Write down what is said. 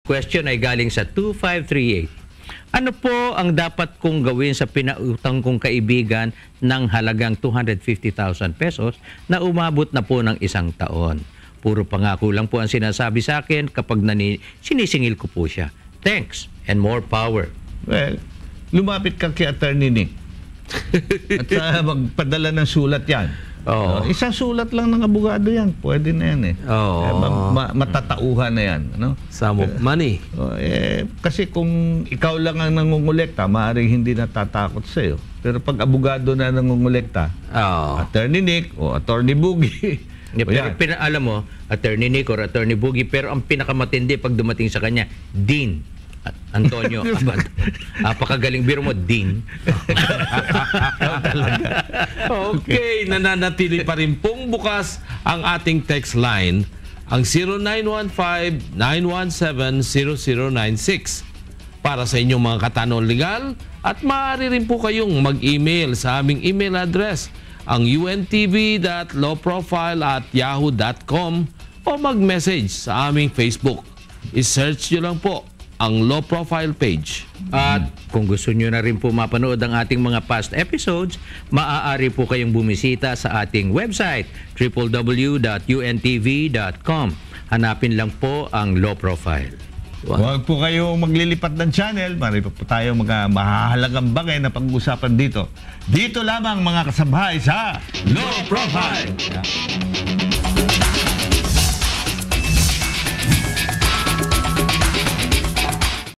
Question ay galing sa 2538. Ano po ang dapat kong gawin sa pinautang kong kaibigan ng halagang 250,000 pesos na umabot na po ng 1 taon? Puro pangako lang po ang sinasabi sa akin kapag sinisingil ko po siya. Thanks and more power. Well, lumapit ka kay Attorney Nick. At magpadala ng sulat yan. Oo. Isang sulat lang ng abogado yan. Pwede na yan eh. Oo. Matatauhan na yan. Ano? Sum of money. Kasi kung ikaw lang ang nangungulekta, maaaring hindi natatakot sa'yo. Pero pag abogado na nangungulekta, Attorney Nick o Attorney Boogie, alam mo, Attorney Nick or Attorney Boogie, pero ang pinakamatindi pag dumating sa kanya, Dean Antonio Abad. Apakagaling, biro mo, Dean. Okay, nananatili pa rin pong bukas ang ating text line, ang 0915-917-0096 para sa inyong mga katanungan legal, at maaari rin po kayong mag-email sa aming email address, ang untv.lawprofile@yahoo.com, o mag-message sa aming Facebook. I-search nyo lang po ang Law Profile page. At kung gusto nyo na rin po mapanood ang ating mga past episodes, maaari po kayong bumisita sa ating website, www.untv.com. Hanapin lang po ang Law Profile. Huwag po kayo maglilipat ng channel. Marami pa po tayo mga mahahalagang bagay na pag-usapan dito. Dito lamang mga kasambahay sa Law Profile!